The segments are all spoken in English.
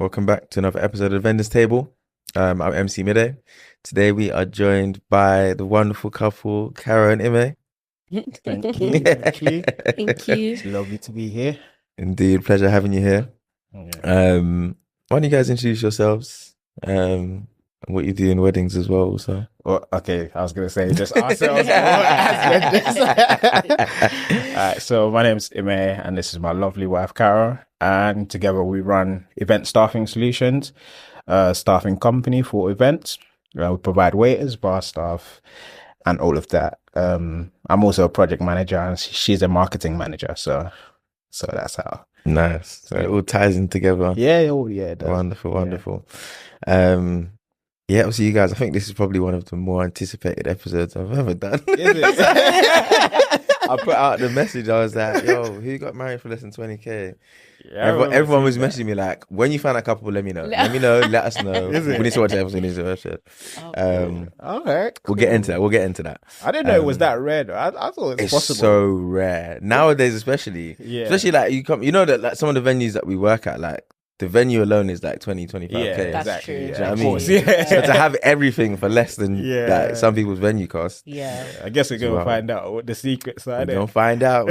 Welcome back to another episode of Vendors Table. I'm MC Midday. Today we are joined by the wonderful couple, Caro and Ime. Thank you. Thank you. Thank you. It's lovely to be here. Indeed, pleasure having you here. Yeah. Why don't you guys introduce yourselves? And what you do in weddings as well, also. Well, okay, I was going to say just ourselves. Alright, so my name's Ime and this is my lovely wife, Caro. And together we run Event Staffing Solutions, staffing company for events. We provide waiters, bar staff, and all of that. I'm also a project manager and she's a marketing manager. So that's how. Nice. So it all ties in together. Yeah, oh yeah. It does. Wonderful. Yeah, obviously you guys, I think this is probably one of the more anticipated episodes I've ever done. Is it? I put out the message, I was like, yo, who got married for less than 20k? Yeah, Everyone was messaging me like, when you find a couple, let me know. Let me know, let us know. Is We it? need to watch the episode, we need to watch it. All right. We'll get into that. I didn't know it was that rare though. I thought it was It's possible. so rare. Nowadays especially. Yeah. Especially like you know that like some of the venues that we work at, like the venue alone is like 20, 25k. Yeah, That's exactly. true. Yeah, Do you know what I of mean? course, yeah. So to have everything for less than Yeah. like some people's venue costs. Yeah. I guess we're going Wow. to find out what the secrets are We're there. gonna find out.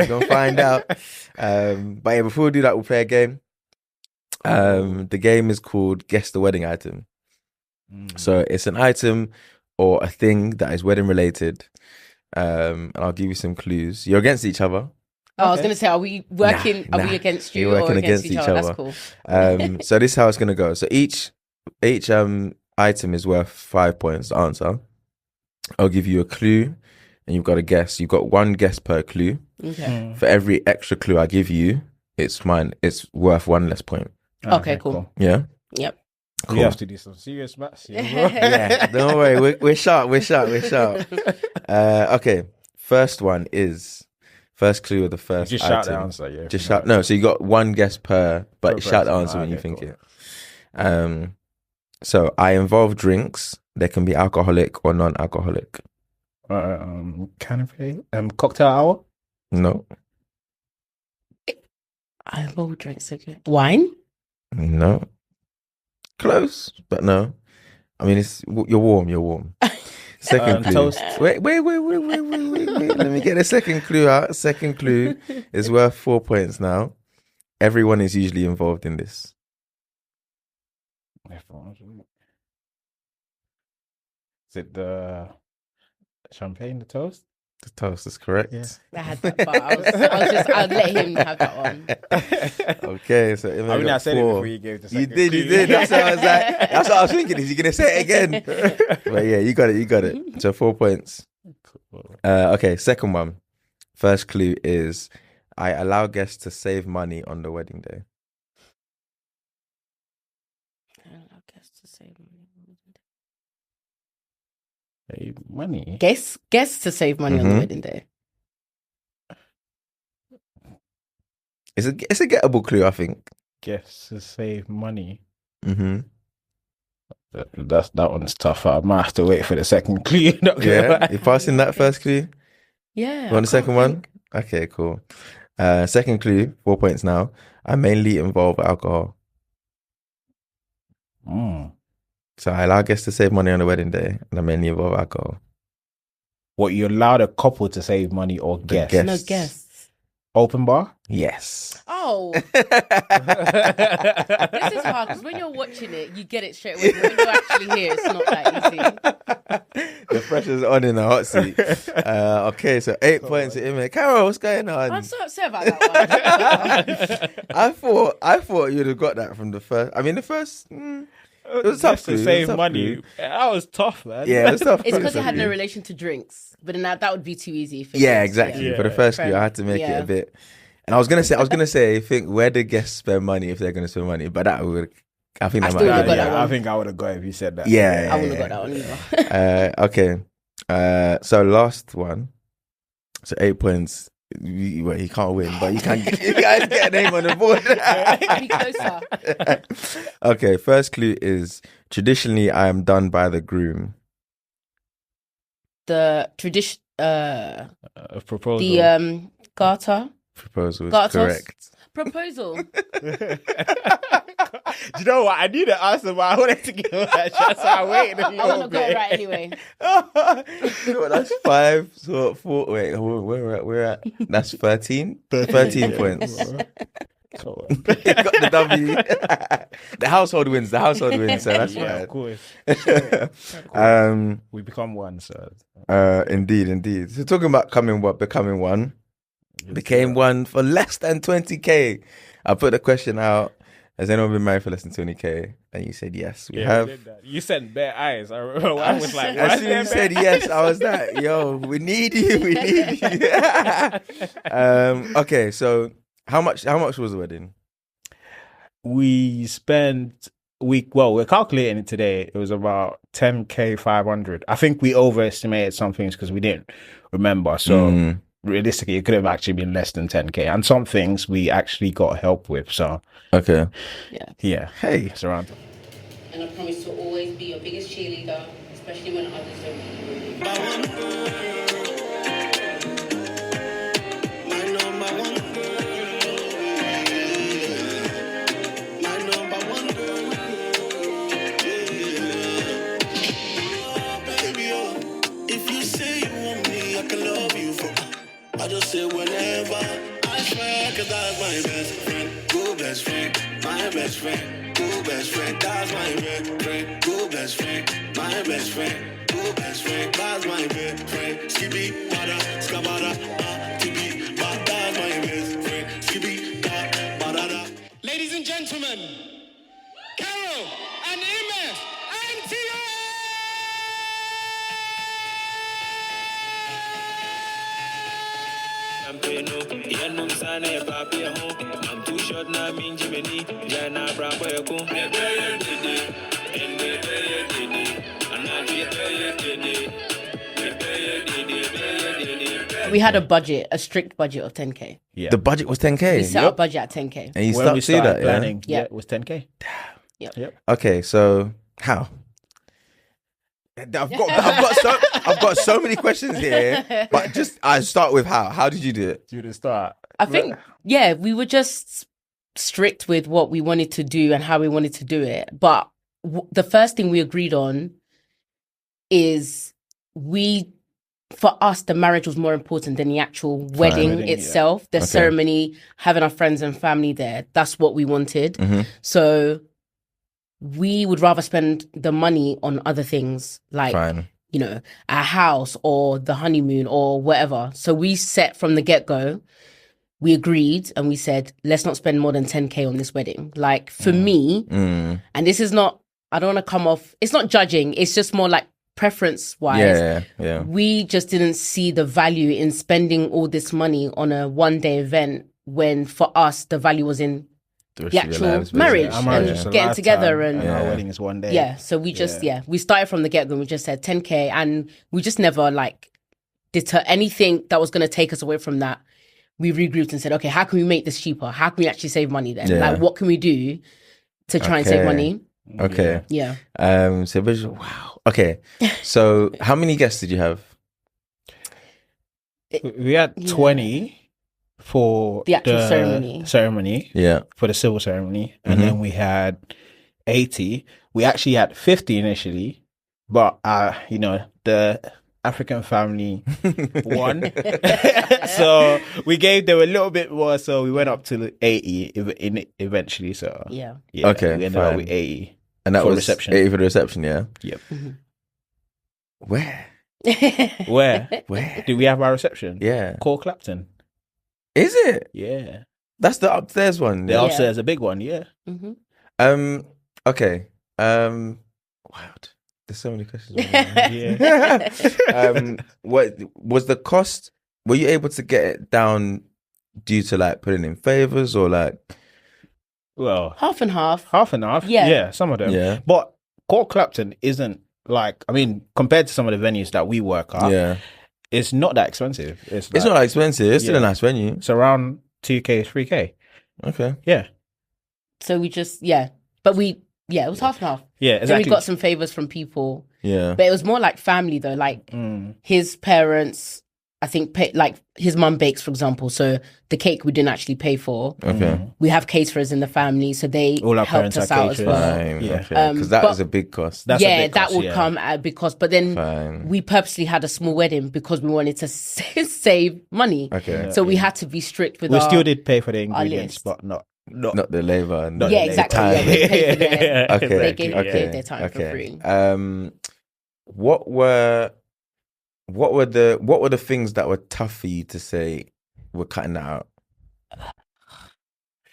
But yeah, before we do that, we'll play a game. The game is called Guess the Wedding Item. So it's an item or a thing that is wedding related. And I'll give you some clues. You're against each other. Oh, I was going to say, are we working? Nah, Are we against you you're or working against against each each other? other. That's cool. So this is how it's gonna go. So each item is worth 5 points to answer. I'll give you a clue and you've got to guess. You've got one guess per clue. Okay. For every extra clue I give you, it's worth one less point. Okay, cool. Yeah? Yep. Cool. We have to do some serious maths here, bro. Yeah, don't worry, we're sharp. Okay, first clue of the first Just item. shout the answer, yeah. Just shout. No, so you got one guess per, but Per shout the person. answer when you Okay, think cool. it. So I involve drinks. They can be alcoholic or non-alcoholic. Canapé? Cocktail hour? No, I will drink cigarette. Wine? no. Close, but no. I mean, you're warm. Second clue. Toast. Wait. Let me get the second clue out. Second clue is worth 4 points now. Everyone is usually involved in this. Is it the champagne, the toast? The toast is correct. Yeah. I had that, but I'll let him have that one. Okay, so I mean, I said it before you gave the You second did. clue. That's what I was like. That's what I was thinking. Is he gonna say it again? But yeah, you got it. So 4 points. Okay, second one. First clue is I allow guests to save money on the wedding day. I guess to save money. Hey, money. Guess to save money on the Mhm. wedding day. It's a gettable clue, I think. Guess to save money. Mm-hmm. That one's tough. I might have to wait for the second clue. Not gonna Yeah, lie. you passing that first clue? Yeah. You want the second one? Okay, cool. Second clue, 4 points now. I mainly involve alcohol. Mm. So I allow guests to save money on the wedding day, and I mainly involve alcohol. What, you allowed a couple to save money or guess? guess. No guess. Open bar? Yes. Oh, this is hard because when you're watching it, you get it straight away. But when you're actually here, it's not that easy. The pressure's on in the hot seat. Okay, so 8 points to Ime. Carol, what's going on? I'm so upset about that one. I thought you'd have got that from the first. I mean, the first. It was tough to clue, it was save tough money. clue. That was tough, man. Yeah, it was tough. It's clue, because it tough had no clue. relation to drinks. But then that would be too easy. For Yeah, drinks, exactly. Yeah. For the first Fair clue, I enough. had to make it Yeah. a bit. And I was gonna say, think where do guests spend money if they're gonna spend money? But that would, I think I that still might would've be got that one. I think I would have got it if you said that. Yeah, I wouldn't have got that one either. Okay. So last one. So 8 points. Well, you can't win, but you can. You guys get a name on the board. Be closer. Okay. First clue is traditionally I am done by the groom. The tradition, A proposal. the garter Proposal is Gatos? correct. proposal. Do you know what? I knew the answer, but I wanted to give it a shot, so I waited a I little want to go bit. right anyway. You know what, that's 5, so 4. Wait, we're at that's 13? 13 points. Come on. Got the W. The household wins. The household wins. So that's Yeah, fine. of course. We become one, so. Indeed. So talking about becoming one, became one for less than 20k. I put the question out: has anyone been married for less than 20k? And you said yes. We have. We did that. You sent bare eyes. I remember. I was like, As soon as you said yes, I was like, "Yo, we need you. We need you." Okay, so how much was the wedding? We spent we're calculating it today. It was about 10k 500. I think we overestimated some things because we didn't remember. So realistically, it could have actually been less than 10k. And some things we actually got help with. So Okay. yeah. Hey. It's around. And I promise to always be your biggest cheerleader, especially when others don't. I just say whenever I swear, cause that's my best friend, good best friend, my best friend, good best friend, that's my best friend, good best friend, my best friend, good best friend, that's my best friend, skibby, bada, skabada, tibi, that's my best friend, skibby, bada. Ladies and gentlemen, Caro and Ime and Tia! I'm too short now, mean Jimmy. Jana Bravo, We had a strict budget of 10k. Yeah. The budget was 10k. We set our budget at 10k. And you when stuck we to started that, planning, Yeah. it was 10k. Yep. Okay, so how? I've got so many questions here, but I start with how. How did you do it? To the start. I think, we were just strict with what we wanted to do and how we wanted to do it. But the first thing we agreed on is for us, the marriage was more important than the actual wedding itself. The ceremony, having our friends and family there. That's what we wanted. Mm-hmm. So we would rather spend the money on other things like, our house or the honeymoon or whatever. So we set from the get-go, we agreed and we said, let's not spend more than 10k on this wedding. Like for me, and this is not, I don't want to come off, it's not judging. It's just more like preference-wise. Yeah. We just didn't see the value in spending all this money on a one-day event when for us, the value was in the actual marriage and getting together and our wedding is one day. Yeah, so we just we started from the get-go. We just said 10k, and we just never like deter anything that was going to take us away from that. We regrouped and said, okay, how can we make this cheaper? How can we actually save money then? Yeah. Like, what can we do to try and save money? Okay. Yeah. So wow. Okay. So how many guests did you have? We had 20 for the actual ceremony. Yeah. For the civil ceremony. And then we had 80. We actually had 50 initially, but the African family won. So we gave them a little bit more, so we went up to 80 eventually. So yeah. Okay, we ended fine. up with 80. And that for was reception. 80 for the reception, yeah? Yep. Where? Where? Do we have our reception? Yeah. Call Clapton. Is it? Yeah. That's the upstairs one. The upstairs, a big one, yeah. Okay. Wow. There's so many questions. Yeah. What was the cost? Were you able to get it down due to like putting in favors or like? Well, half and half. Half and half. Yeah, some of them. Yeah. But Call Clapton isn't like, I mean, compared to some of the venues that we work at, it's not that expensive. It's not that expensive. It's still a nice venue. It's around 2k, 3k. Okay. Yeah. So we just, but it was half and half. Yeah, exactly. Then we got some favors from people. Yeah. But it was more like family though, like his parents, I think like his mum bakes, for example. So the cake we didn't actually pay for. Okay. We have caterers in the family, so they All our helped parents us are out as caterers. well. Fine. Yeah. Okay. Because that but- is a big cost. That's a Yeah, big that cost, would yeah. come at a big cost. But then Fine. we purposely had a small wedding because we wanted to save money. Okay. So we had to be strict with We our... still did pay for the ingredients, list. but not Not the labor. And Not Yeah, the exactly. time. Yeah, we paid for their... Okay. They gave okay. their time okay. for free. What were the things that were tough for you to say we're cutting that out?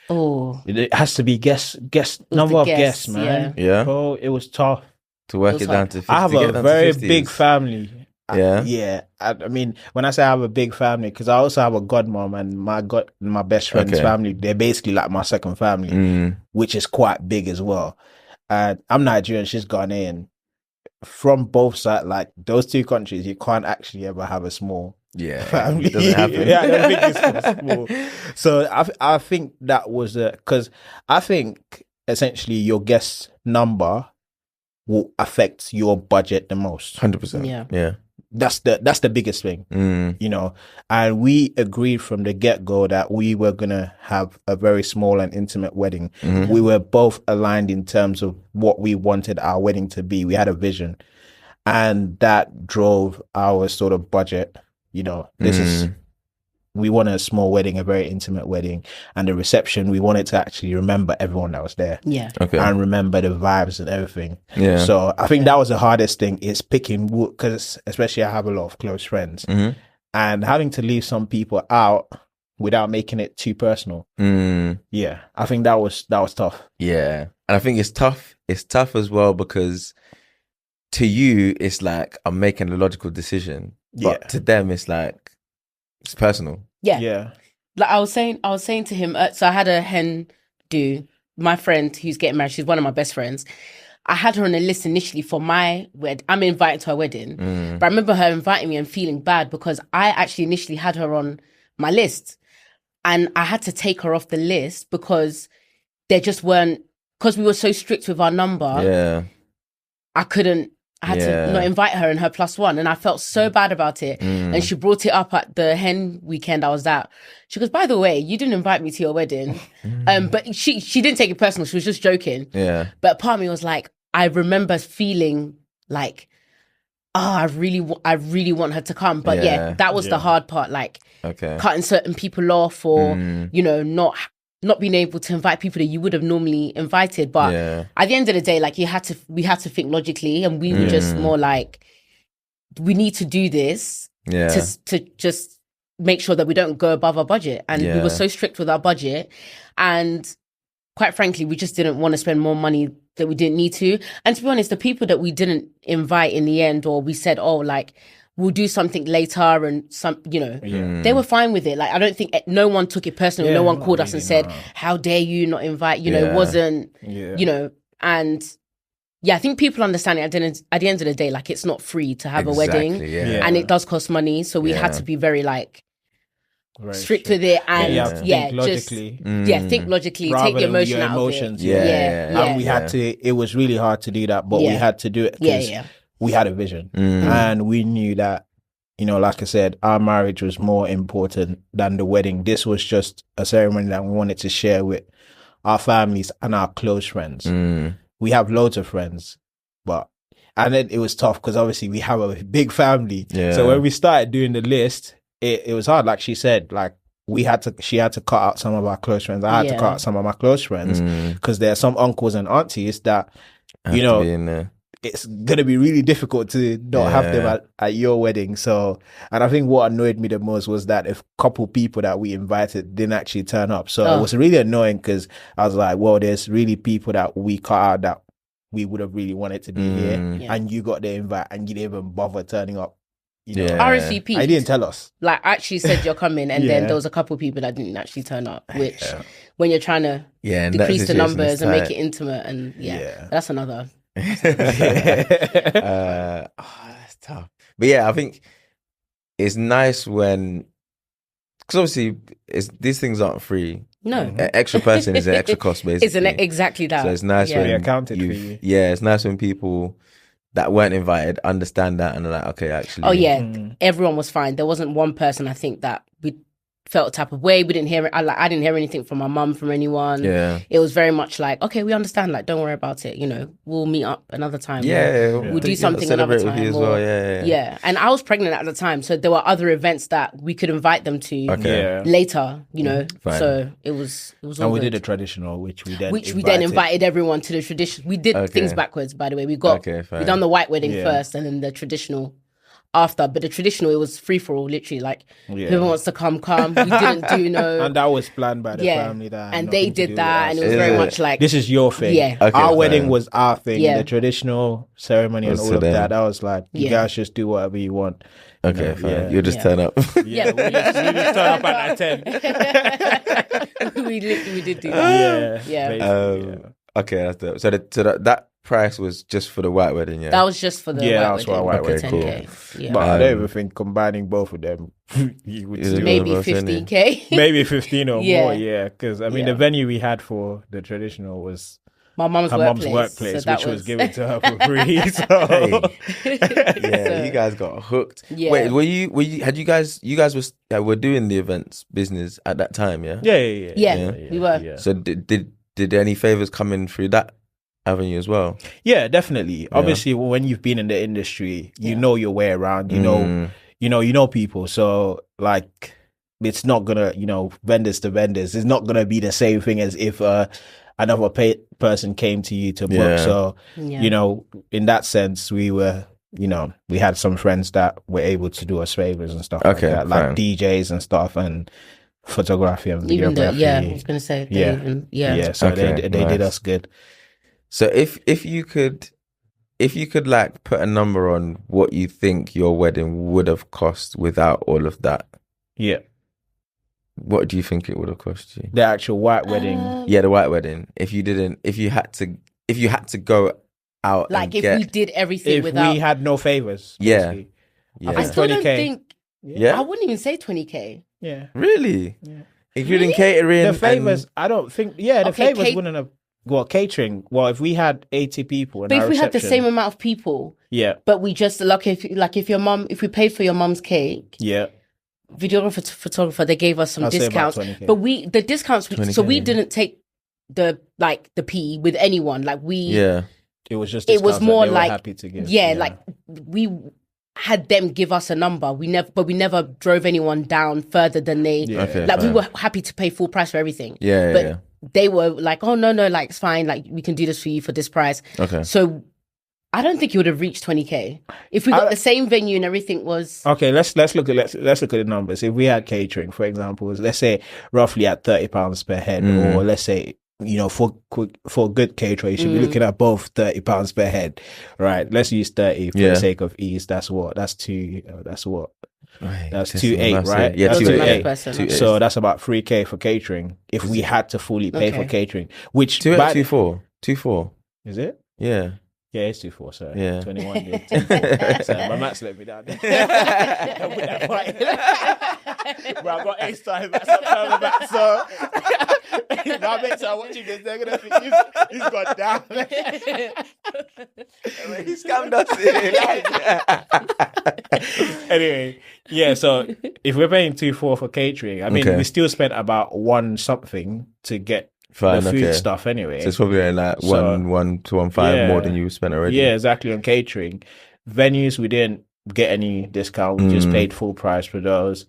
Oh, It has to be number the of guests, guests, man. Yeah. Oh, it was tough. To work It was it down hard. to 50. I have to get it a down to very 50 big is- family. Yeah? Yeah. I mean, when I say I have a big family, because I also have a godmom and my best friend's Okay. family. They're basically like my second family, Mm, which is quite big as well. And I'm Nigerian, she's Ghanaian. From both sides, like those two countries, you can't actually ever have a small yeah. family. It doesn't happen. Yeah, I don't think it's small. So I think that was because I think essentially your guest number will affect your budget the most. 100%. Yeah. That's the biggest thing, you know. And we agreed from the get-go that we were gonna have a very small and intimate wedding. We were both aligned in terms of what we wanted our wedding to be. We had a vision, and that drove our sort of budget. You know, we wanted a small wedding, a very intimate wedding, and the reception, we wanted to actually remember everyone that was there. yeah. Okay. And remember the vibes and everything. Yeah. So I think that was the hardest thing, is picking, because especially I have a lot of close friends, and having to leave some people out without making it too personal. Yeah, I think that was tough. Yeah. And I think it's tough. It's tough as well because to you, it's like I'm making a logical decision. But Yeah. to them, it's like, it's personal. Yeah. Yeah. Like I was saying to him, so I had a hen do, my friend who's getting married, she's one of my best friends. I had her on a list initially for my wedding. I'm invited to her wedding. But I remember her inviting me and feeling bad because I actually initially had her on my list. And I had to take her off the list because there just weren't, because we were so strict with our number, Yeah. I had to not invite her in her +1, and I felt so bad about it. And she brought it up at the hen weekend I was at. She goes, "By the way, you didn't invite me to your wedding." But she didn't take it personal. She was just joking. Yeah. But part of me was like, I remember feeling like, I really want her to come. But yeah, that was the hard part, like Okay. cutting certain people off, or you know, not being able to invite people that you would have normally invited. But at the end of the day, like we had to think logically, and we were just more like, we need to do this to just make sure that we don't go above our budget. And we were so strict with our budget, and quite frankly, we just didn't want to spend more money that we didn't need to. And to be honest, the people that we didn't invite in the end, or we said, oh, like, we'll do something later, and some, you know, they were fine with it. Like, I don't think no one took it personally. No one called us and said, how dare you not invite, you know, it wasn't, you know, and I think people understand it at the end of the day, like, it's not free to have a wedding, and it does cost money. So we had to be very like, strict with it, and think logically. Think logically, Rather take the than emotion your out emotions, of it. And we had to, it was really hard to do that, but we had to do it because we had a vision, and we knew that, you know, like I said, our marriage was more important than the wedding. This was just a ceremony that we wanted to share with our families and our close friends. We have loads of friends, and then it was tough because obviously we have a big family. So when we started doing the list, it was hard. Like she said, like she had to cut out some of our close friends. I had to cut out some of my close friends because there are some uncles and aunties that, you know, it's going to be really difficult to not have them at your wedding. So, and I think what annoyed me the most was that a couple people that we invited didn't actually turn up. So it was really annoying because I was like, well, there's really people that we cut out that we would have really wanted to be here. And you got the invite and you didn't even bother turning up. You know, RSVP. I didn't tell us. Like, I actually said you're coming, and then there was a couple people that didn't actually turn up, which when you're trying to decrease the numbers and make it intimate, and that's another. That's tough. But yeah, I think it's nice when, because obviously these things aren't free. No, An extra person is an extra cost, basically. It's exactly that. So it's nice when we accounted for you. Yeah, it's nice when people that weren't invited understand that and they're like, okay, actually. Oh yeah, everyone was fine. There wasn't one person I think that we felt a type of way. We didn't hear it. I didn't hear anything from my mum, from anyone. Yeah. It was very much like, okay, we understand. Like, don't worry about it. You know, we'll meet up another time. We'll do something another time. As well. Yeah. And I was pregnant at the time, so there were other events that we could invite them to later. You know, so it was. All and we good. did a traditional, which we then invited everyone to the tradition. We did things backwards, by the way. We done the white wedding first, and then the traditional after. But the traditional, it was free for all, literally. Like whoever wants to come. We didn't do no. And that was planned by the family. And they did that, and it was very much like, this is your thing. Yeah, our wedding was our thing. The traditional ceremony and all of that. That was like, you guys just do whatever you want. Okay, fine. You'll just turn up. We just turn up at 10. we did do that. Okay, that's dope. So that price was just for the white wedding, That was just for the white wedding. White wedding. Cool. Yeah. But I don't even think combining both of them, you would still maybe 15k. Maybe 15 or more, because I mean the venue we had for the traditional was my mum's workplace, so which was given to her for free. So. You guys got hooked. Yeah. Wait, were you? Had you guys were doing the events business at that time? Yeah, we were. Yeah. So did any favors come in through that avenue as well? Yeah, definitely. Obviously, when you've been in the industry, you know your way around. You know people. So like, it's not gonna, vendors to vendors. It's not gonna be the same thing as if another person came to you to book. So in that sense, we were. We had some friends that were able to do us favors and stuff like that, like DJs and stuff and photography and videography. I was gonna say, so they did us good. So if you could like put a number on what you think your wedding would have cost without all of that, what do you think it would have cost you? The actual white wedding. The white wedding. If you had to go out, like if we did everything without, we had no favors. Yeah. I still don't think. I wouldn't even say 20k. Yeah. Really? Yeah. Including catering. The favors, I don't think. Yeah, the favors wouldn't have. Well, catering. Well, if we had 80 people, but if we had the same amount of people, but we just if we paid for your mum's cake, videographer, photographer, they gave us some discounts, but the discounts. So we didn't take the P with anyone. Like it was just it was more like happy to give. Like we had them give us a number. We never drove anyone down further than they. We were happy to pay full price for everything. But they were like, oh no, like it's fine. Like we can do this for you for this price. Okay. So I don't think it would have reached 20k if we got the same venue and everything was. Okay, let's look at the numbers. If we had catering, for example, let's say roughly at £30 per head, or let's say. For good catering, you should be looking at both £30 per head, right? Let's use 30 for the sake of ease. That's 2.8, right? Yeah, 2.8. So that's about 3k for catering. If we had to fully pay for catering, which 2.4 is it? Yeah. Yeah, it's 2.4, sorry. Yeah. 21. So my maths let me down. Bro, I got A star maths up back, so my mates are watching this, they're gonna think he's got down. He scammed us. Anyway, so if we're paying 2.4 for catering, I mean we still spent about 1 something to get the food stuff anyway. So it's probably like 1 to 1.5 more than you spent already. Yeah, exactly, on catering. Venues, we didn't get any discount. We just paid full price for those.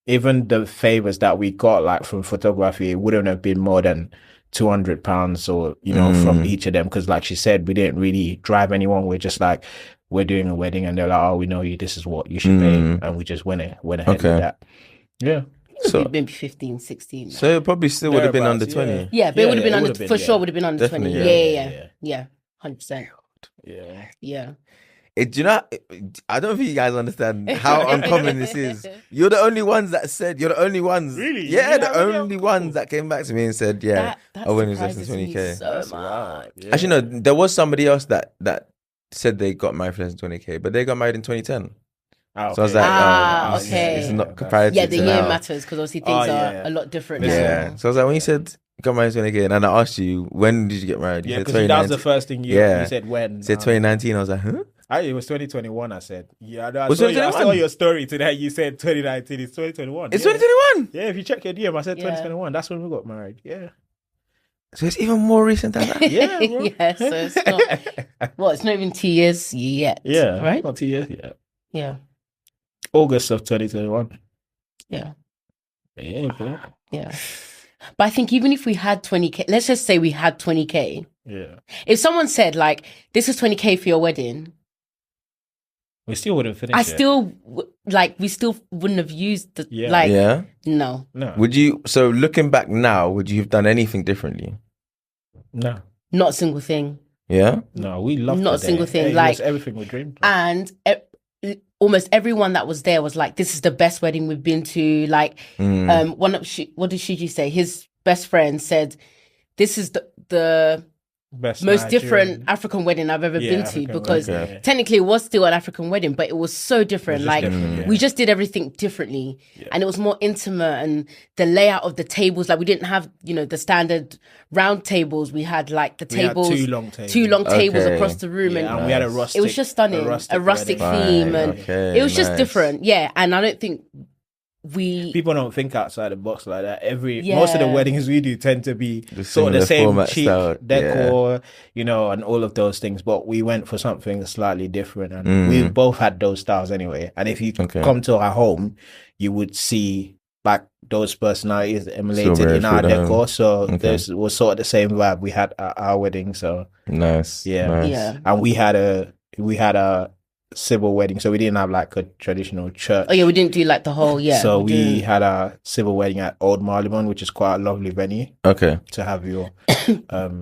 Even the favors that we got, like from photography, it wouldn't have been more than £200 or, from each of them. Because like she said, we didn't really drive anyone. We're just like, we're doing a wedding and they're like, oh, we know you, this is what you should pay. And we just went ahead with that. Yeah. So maybe 15, 16. So it probably still would have been under 20. Yeah, but it would have been under, for sure would have been under 20. Yeah. 100%. Yeah. Do you know, I don't think you guys understand how uncommon this is. You're the only ones that said, you're the only ones. Really? Yeah, the only ones that came back to me and said, I win is less than 20k. So much. Yeah. Actually, no, there was somebody else that said they got married for less than 20k, but they got married in 2010. Okay. So I was like, okay. It's not comparative. Yeah, the to year now. matters because obviously things are a lot different now. Yeah. So I was like, when you said got married in 20K, and I asked you, when did you get married? You Yeah, said because that was the 2019. first thing you said when. You said 2019. I was like, huh? It was 2021, I said. Yeah, I Was saw, it I saw 2021? your story today. You said 2019. It's 2021. It's yeah. 2021. Yeah, if you check your DM, I said Yeah. 2021. That's when we got married. Yeah. So it's even more recent than that. Yeah, bro. Yeah, so it's not. Well, it's not even 2 years yet. Yeah. Right? Not 2 years yet. Yeah. August of 2021. Yeah. Yeah, bro. Yeah. But I think even if we had 20K, let's just say we had 20K. Yeah. If someone said, like, this is 20K for your wedding, We still wouldn't finish I it. still, we still wouldn't have used the, Yeah. like, Yeah. no. No. Would you? So looking back now, would you have done anything differently? No. Not a single thing. Yeah. No, we loved Not the a single day. thing, It like- was everything we dreamed of. And almost everyone that was there was like, this is the best wedding we've been to. Like, one of, what did Shiji say? His best friend said, this is the Best most Nigerian- different African wedding I've ever Yeah, been to, African because wedding, yeah. technically it was still an African wedding, but it was so different. It was just Like, different, yeah. we just did everything differently, and it was more intimate, and the layout of the tables, like, we didn't have, the standard round tables. We had like the We had tables, two long tables. tables Okay. across the room, Yeah, and and we had a rustic. it was just stunning, a rustic wedding. theme, Fine, and okay, it was just nice. different. Yeah, and I don't think we. People don't think outside the box like that. Most of the Yeah. weddings we do tend to be The sort of the similar same format cheap style, decor, and all of those things. But we went for something slightly different, and we both had those styles anyway. And if you Okay. come to our home, you would see like those personalities emulated very in our through them. decor. So Okay. there's was sort of the same vibe we had at our wedding. So Nice. Yeah. Nice. Yeah. and we had a civil wedding, so we didn't have like a traditional church. Oh yeah, we didn't do like the whole So we didn't. had a civil wedding at Old Marylebone, which is quite a lovely venue Okay. to have your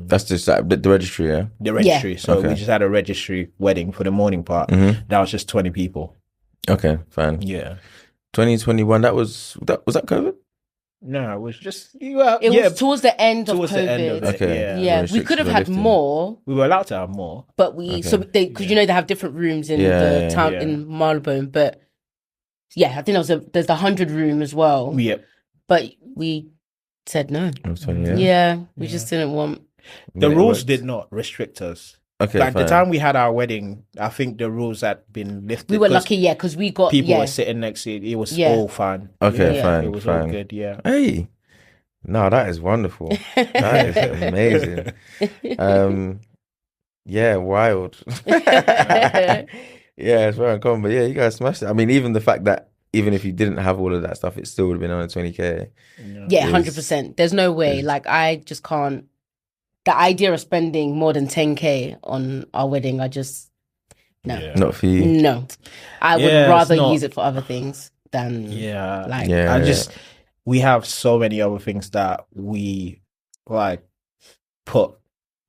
That's just like the registry, yeah. the registry. So Okay. we just had a registry wedding for the morning part. Mhm. That was just 20 people. Okay, fine. Yeah. 2021. Was that COVID? No, it was just It was towards the end of towards COVID. the end of it. Okay. Yeah. Yeah, we Restrictions could have were had lifted. more, We were allowed to have more. but so they, because they have different rooms in Yeah, the town yeah. in Marylebone. But yeah, I think there's the 100 room as well. Yeah. But we said no. It was 20, Yeah, we just didn't want. The Yeah, it rules worked. did not restrict us. Okay, Like fine. the time we had our wedding, I think the rules had been lifted. We were 'cause lucky, because we got People yeah. were sitting next to it. It was Yeah. all fine. Okay, Yeah, fine, It was all fine. good. Yeah. Hey, no, that is wonderful. That is amazing. Yeah, wild. Yeah, it's very uncommon. But yeah, you guys smashed it. I mean, even the fact that even if you didn't have all of that stuff, it still would have been on 20K. Yeah, is- 100%. There's no way. is- Like, I just can't. The idea of spending more than 10K on our wedding, I just no, Yeah. Not for you. no. I would Yeah, it's rather not- use it for other things than Yeah. like Yeah. We have so many other things that we like put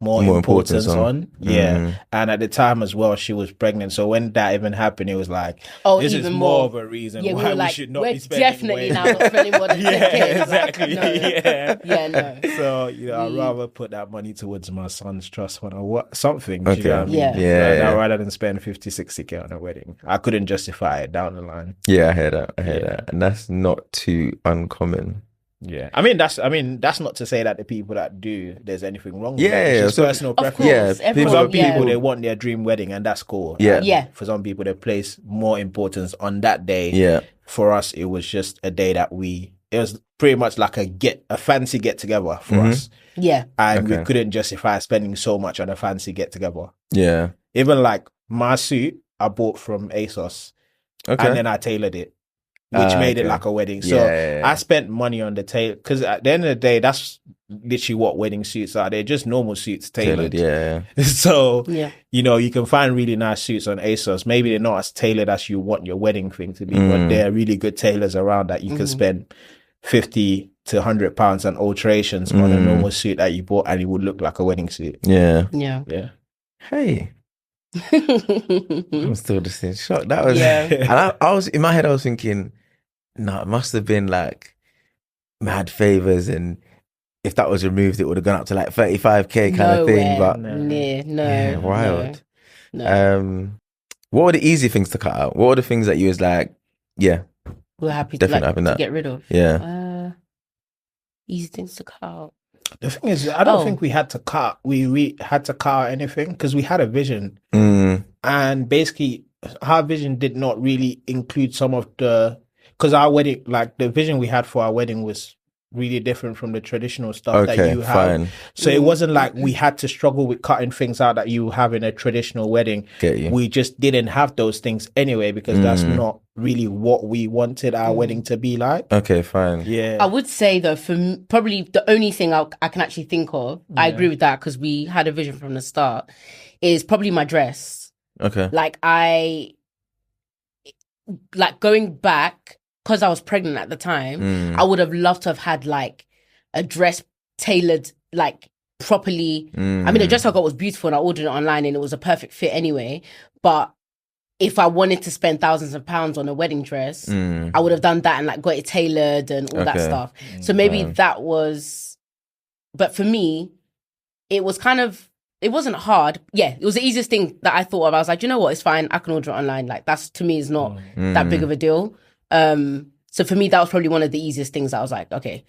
more importance on. Yeah. Mm. And at the time as well, she was pregnant. So when that even happened, it was like, Oh, this is even more more. of a reason Yeah, we why were we like, should not we're be spending definitely way now not spending more than 10K. Yeah, Like, exactly. no. Yeah. Yeah, no. So, I'd rather put that money towards my son's trust fund or something. Do Okay. you know what I mean? Yeah. Yeah, Like, yeah. rather than spend 50, 60K on a wedding. I couldn't justify it down the line. Yeah, I hear that. I hear Yeah. that. And that's not too uncommon. Yeah, I mean that's not to say that the people that do there's anything wrong with Yeah, it. It's yeah, just so- personal Of preference. Yeah, course, people- For everyone, some people, yeah. they want their dream wedding, and that's cool. Yeah. And Yeah. For some people, they place more importance on that day. Yeah. For us, it was just a day that it was pretty much like a fancy get together for Mhm. us, Yeah. and we Okay. couldn't justify spending so much on a fancy get together. Yeah. Even like my suit, I bought from ASOS, Okay. and then I tailored it, which made it okay. like a wedding. So Yeah. I spent money on the tailor because at the end of the day, that's literally what wedding suits are. They're just normal suits tailored. Yeah. So, Yeah. you can find really nice suits on ASOS. Maybe they're not as tailored as you want your wedding thing to be, but there are really good tailors around that you can spend 50 to £100 on alterations on a normal suit that you bought and it would look like a wedding suit. Yeah. Yeah. Yeah. Hey, I'm still just in shock. That was, Yeah. and I was in my head. I was thinking, no, it must have been like mad favors, and if that was removed, it would have gone up to like 35K kind of thing. But no, yeah, wild. No. What were the easy things to cut out? What were the things that you was like, yeah, We're happy definitely to, having to that. get rid of. Yeah. Easy things to cut out. The thing is, I don't think we had to cut. We had to cut anything because we had a vision, and basically, our vision did not really include some of the. Because our wedding, like the vision we had for our wedding, was really different from the traditional stuff that you have. Fine. So it wasn't like we had to struggle with cutting things out that you have in a traditional wedding. Get you. We just didn't have those things anyway because that's not really what we wanted our wedding to be like. Okay, fine. I would say though, for probably the only thing I can actually think of, I agree with that because we had a vision from the start, is probably my dress. Okay. Like going back, because I was pregnant at the time, I would have loved to have had like a dress tailored like properly. I mean, the dress I got was beautiful and I ordered it online and it was a perfect fit anyway. But if I wanted to spend thousands of pounds on a wedding dress, I would have done that and like got it tailored and all that stuff. So maybe that was, but for me, it was kind of, it wasn't hard. Yeah, it was the easiest thing that I thought of. I was like, you know what, it's fine. I can order it online. Like that's, to me, is not that big of a deal. So for me, that was probably one of the easiest things that I was like, okay,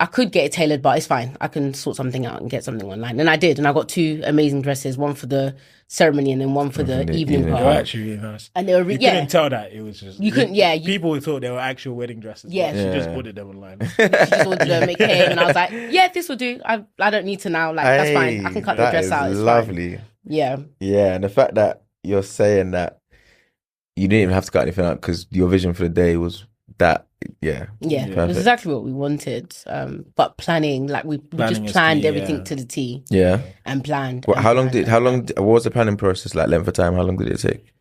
I could get it tailored, but it's fine. I can sort something out and get something online. And I did. And I got 2 amazing dresses, one for the ceremony and then one for the evening part. They were actually really nice. And they were you couldn't tell that. It was just... You couldn't, people thought they were actual wedding dresses. Yeah. She just ordered them online. She just ordered them, it came, and I was like, yeah, this will do. I don't need to now. Like, that's fine. I can cut the dress out. It's lovely. Fine. Yeah. Yeah, and the fact that you're saying that you didn't even have to cut anything out because your vision for the day was that, it was exactly what we wanted. But planning, like we just planned everything to the T. Yeah, and planned. Well, what was the planning process like? Length of time? How long did it take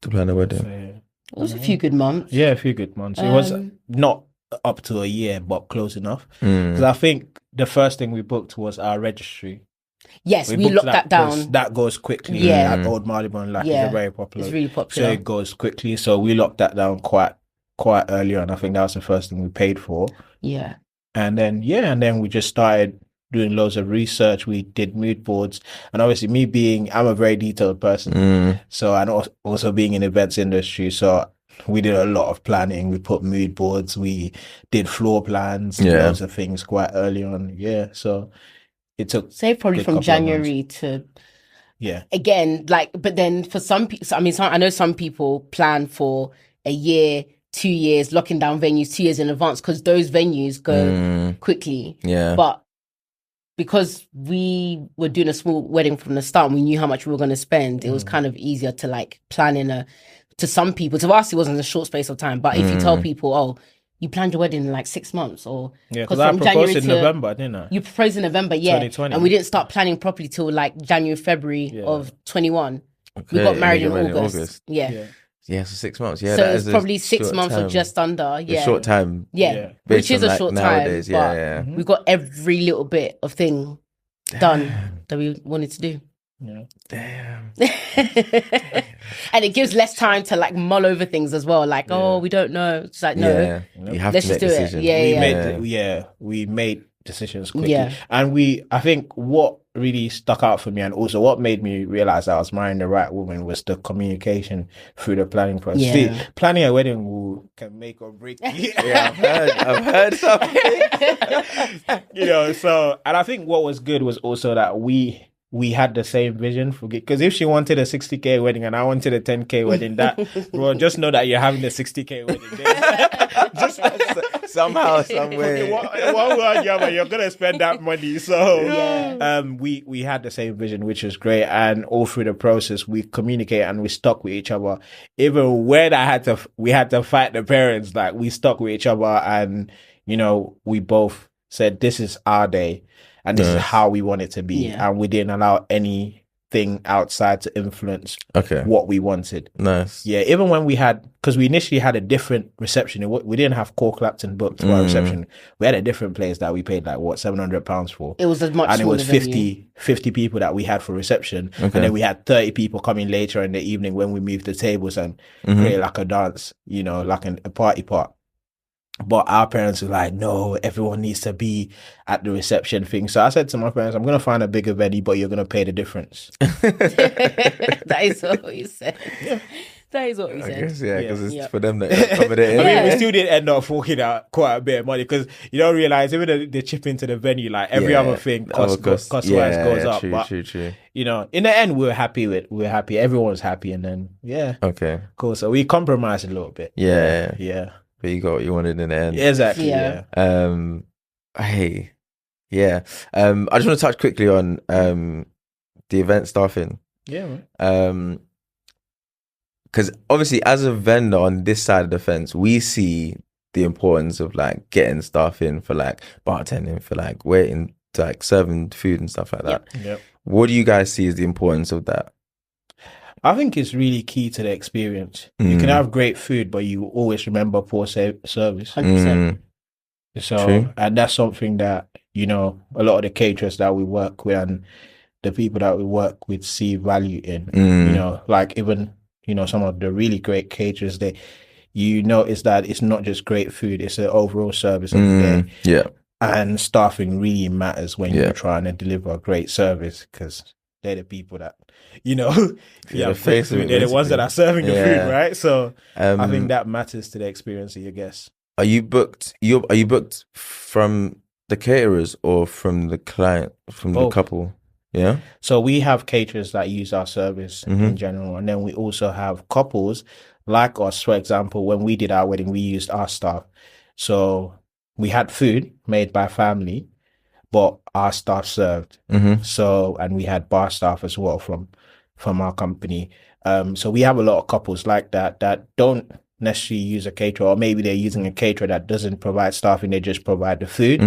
to plan a wedding? It was a few good months. Yeah, a few good months. It was not up to a year, but close enough. Because I think the first thing we booked was our registry. Yes, we locked that down. That goes quickly. At Old Marylebone, it's very popular. It's really popular. So it goes quickly. So we locked that down quite early on. I think that was the first thing we paid for. Yeah. And then we just started doing loads of research. We did mood boards. And obviously I'm a very detailed person. So, and also being in the events industry. So we did a lot of planning. We put mood boards. We did floor plans. Loads of things quite early on. Yeah. So it took... Say probably from January to... Yeah. Again, like, but then for some people, I know some people plan for a year, 2 years, locking down venues 2 years in advance because those venues go quickly. Yeah. But because we were doing a small wedding from the start and we knew how much we were going to spend, it was kind of easier to like plan to some people. To us, it wasn't a short space of time. But if you tell people, oh, you planned your wedding in like 6 months or... Yeah, because I proposed in November, didn't I? You proposed in November, 2020. And we didn't start planning properly till like January, February of 21. Okay. We got married in August. Yeah. Yeah, so 6 months. Yeah, so it's probably 6 months or just under. Yeah, a short time. Yeah, which is a short nowadays, time. But we got every little bit of thing done that we wanted to do. Yeah. Damn. And it gives less time to like mull over things as well. Like, oh, we don't know. It's like, no, you have let's to just do decisions. it. We made decisions quickly. And I think what really stuck out for me and also what made me realize I was marrying the right woman was the communication through the planning process. See, planning a wedding can make or break you. I've heard something. So, and I think what was good was also that we had the same vision for because if she wanted a 60k wedding and I wanted a 10k wedding, just know that you're having a 60k wedding. Just somehow, some way. One way or the other, you're gonna spend that money. So we had the same vision, which was great. And all through the process, we communicated and we stuck with each other. Even when we had to fight the parents, like we stuck with each other, and we both said this is our day. And this is how we want it to be. Yeah. And we didn't allow anything outside to influence what we wanted. Nice. Yeah, even when because we initially had a different reception. We didn't have Cor Clapton booked for our reception. We had a different place that we paid like, £700 for. It was as much. And it was 50 people that we had for reception. Okay. And then we had 30 people coming later in the evening when we moved the tables and created like a dance, like a party part. But our parents were like, no, everyone needs to be at the reception thing. So I said to my parents, I'm going to find a bigger venue, but you're going to pay the difference. That is what you said. Yeah. That is what we I said. guess, yeah, because it's Yeah. for them that covered it. I mean, Yeah. we still did end up forking out quite a bit of money because you don't realize even the chip into the venue, like every other thing cost wise goes up. But True. you know, in the end, we were happy. Everyone was happy, and then Okay. cool. So we compromised a little bit. Yeah. But you got what you wanted in the end. Exactly. Yeah. Hey, yeah. I just want to touch quickly on the event staffing. Yeah, man. Because obviously, as a vendor on this side of the fence, we see the importance of like getting staff in for like bartending, for like waiting to like serving food and stuff like that. Yep. What do you guys see as the importance of that? I think it's really key to the experience. You can have great food, but you always remember poor service. 100%. So, True. and that's something that, you know, a lot of the caterers that we work with and the people that we work with see value in. You know, like even, you know, some of the really great caterers, you notice that it's not just great food, it's the overall service of the day. Yeah. And staffing really matters when you're trying to deliver a great service because they're the people that, you know, if you have great food, they're the ones that are serving the food, right? So I think that matters to the experience of your guests. Are you booked? Are you booked from the caterers or from the client, from the couple? Yeah. So we have caterers that use our service in general, and then we also have couples like us. For example, when we did our wedding, we used our staff. So we had food made by family, but our staff served. So, and we had bar staff as well from our company. So we have a lot of couples like that don't necessarily use a caterer, or maybe they're using a caterer that doesn't provide staffing, they just provide the food.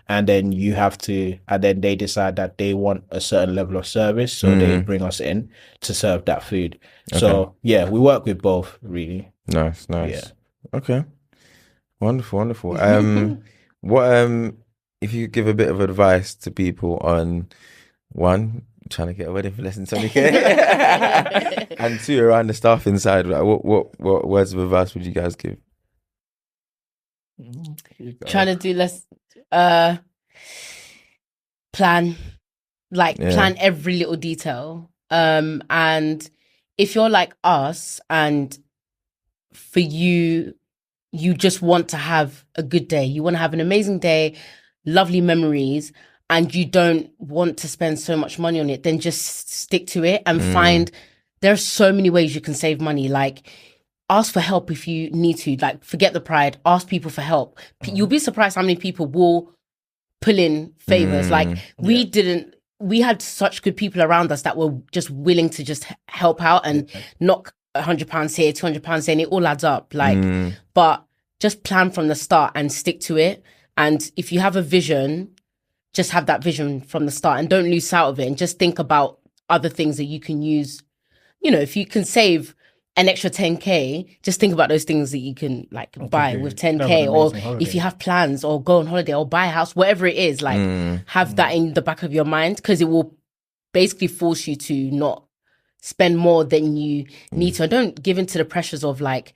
And then and then they decide that they want a certain level of service, so they bring us in to serve that food. So yeah, we work with both, really. Nice. Yeah. Okay. Wonderful. What if you could give a bit of advice to people on one, trying to get a wedding for less than 20k, and two, around the staffing side, like what words of advice would you guys give? Trying to do less plan every little detail, and if you're like us and for you just want to have a good day, you want to have an amazing day, lovely memories, and you don't want to spend so much money on it, then just stick to it and find there are so many ways you can save money. Like, ask for help if you need to. Like, forget the pride. Ask people for help. You'll be surprised how many people will pull in favors. Like, we had such good people around us that were just willing to just help out and knock £100 here, £200 there, and it all adds up. Like, but just plan from the start and stick to it. And if you have a vision, just have that vision from the start and don't lose sight of it, and just think about other things that you can use. You know, if you can save an extra 10k, just think about those things that you can like buy with 10k, or if you have plans or go on holiday or buy a house, whatever it is, like have that in the back of your mind, because it will basically force you to not spend more than you need to. And don't give in to the pressures of, like,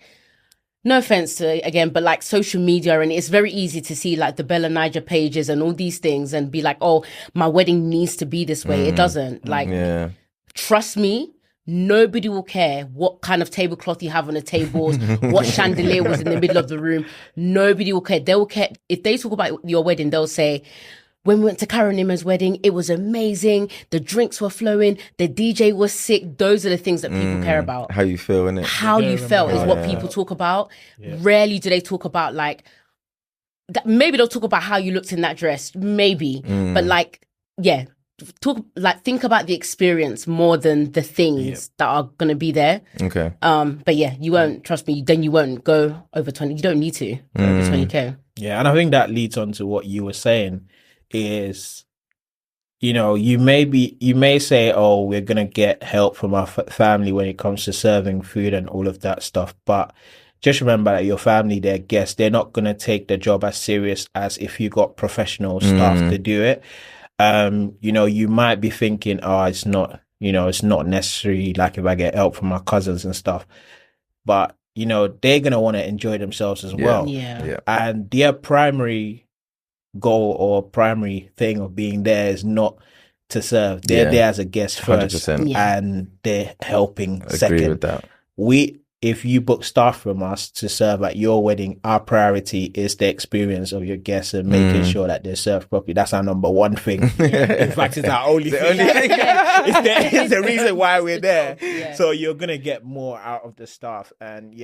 no offense to again, but like social media, and it's very easy to see like the Bella Niger pages and all these things and be like, oh, my wedding needs to be this way. It doesn't. Like, trust me, nobody will care what kind of tablecloth you have on the tables, what chandelier was in the middle of the room. Nobody will care. They will care. If they talk about your wedding, they'll say, when we went to Caro Ime's wedding, it was amazing. The drinks were flowing. The DJ was sick. Those are the things that people care about. How you feel, innit? How you felt is what people talk about. Rarely do they talk about, like, that. Maybe they'll talk about how you looked in that dress. Maybe. But like, yeah, think about the experience more than the things that are going to be there. Okay. But yeah, you won't, trust me, then you won't go over 20. You don't need to go over 20k. Yeah, and I think that leads on to what you were saying. Is, you know, you may say, oh, we're gonna get help from our family when it comes to serving food and all of that stuff, but just remember that your family, they're guests. They're not gonna take the job as serious as if you got professional staff to do it. You know, you might be thinking, oh, it's not necessary, like if I get help from my cousins and stuff, but you know, they're gonna want to enjoy themselves as well. And their primary goal or primary thing of being there is not to serve. They're there as a guest first, 100%. And they're helping second. With that. if you book staff from us to serve at your wedding, our priority is the experience of your guests and making sure that they're served properly. That's our number one thing. In fact, it's our only thing. It's the reason why we're there. Yeah. So you're going to get more out of the staff. And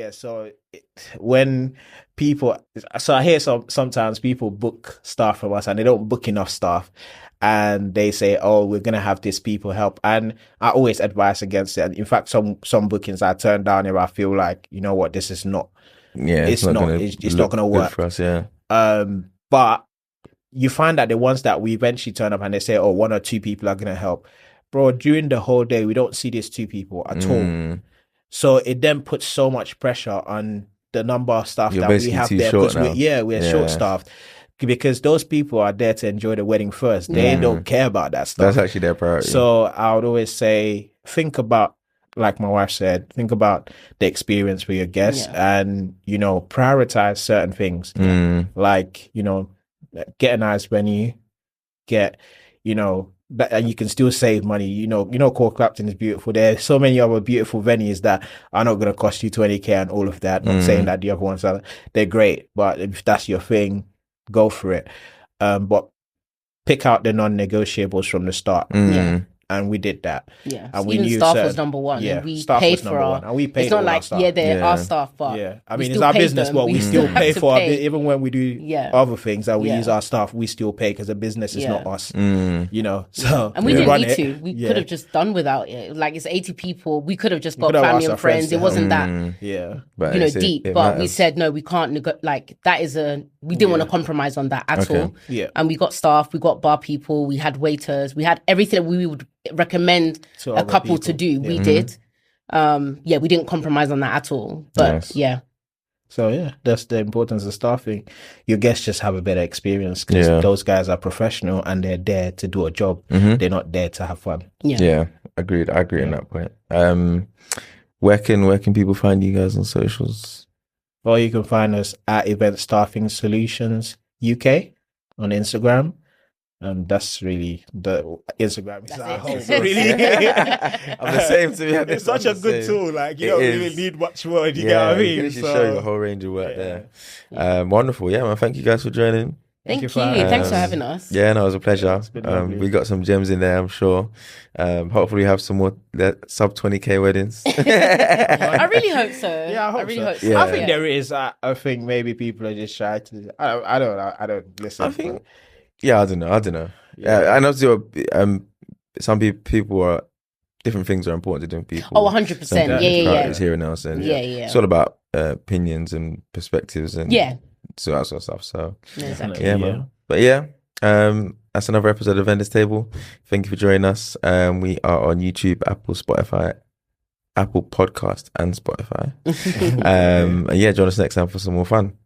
when people, so I hear sometimes people book staff from us and they don't book enough staff. And they say, "Oh, we're gonna have this people help," and I always advise against it. In fact, some bookings I turn down if I feel like, you know what, this is not, it's not gonna work for us. Yeah. But you find that the ones that we eventually turn up and they say, "Oh, 1 or 2 people are gonna help," bro. During the whole day, we don't see these 2 people at all. So it then puts so much pressure on the number of staff that we have there because we're short staffed. Because those people are there to enjoy the wedding first. They don't care about that stuff. That's actually their priority. So I would always say, think about, like my wife said, think about the experience for your guests and, you know, prioritize certain things. Like, you know, get a nice venue, and you can still save money. You know, Call Clapton is beautiful. There's so many other beautiful venues that are not going to cost you 20k and all of that. Not saying that the other ones they're great, but if that's your thing, go for it. But pick out the non-negotiables from the start. And we did that. Yeah. And so we knew staff was number one. Yeah. We staff paid was for number one. And we paid it's not for like, our staff. they're our staff, but I mean, it's our business, but we still pay for even when we do other things and we use our staff, we still pay because the business is not us. You know, so and we didn't need to. We could have just done without it. Like, it's 80 people. We could have just got family and friends. It wasn't that deep. But we said no, we can't we didn't want to compromise on that at all. Yeah. And we got staff, we got bar people, we had waiters, we had everything that we would recommend to a couple to do. We did. We didn't compromise on that at all. But So that's the importance of staffing. Your guests just have a better experience because those guys are professional and they're there to do a job. They're not there to have fun. Yeah, agreed. I agree on that point. Where can people find you guys on socials? Well, you can find us at Event Staffing Solutions UK on Instagram. That's really the Instagram is our home. Really, I'm the same to me. It's such a good tool. Like, you don't really need much more. You get what I mean? You can show you a whole range of work there. Wonderful. Yeah, man. Thank you guys for joining. Thank you. Thanks for having us. Yeah, no, it was a pleasure. We got some gems in there, I'm sure. Hopefully we have some more sub 20k weddings. I really hope so. Yeah, I really hope so. Yeah. I think there is. I think maybe people are just shy to. I don't listen. I think. Yeah, I don't know. Yeah, and also, some people are different things are important to different people. Oh, 100%. Yeah. It's here and now, and it's all about opinions and perspectives and so that sort of stuff. So exactly. Yeah, man. But that's another episode of Vendors Table. Thank you for joining us. We are on YouTube, Apple, Spotify, Apple Podcast, and Spotify. And join us next time for some more fun.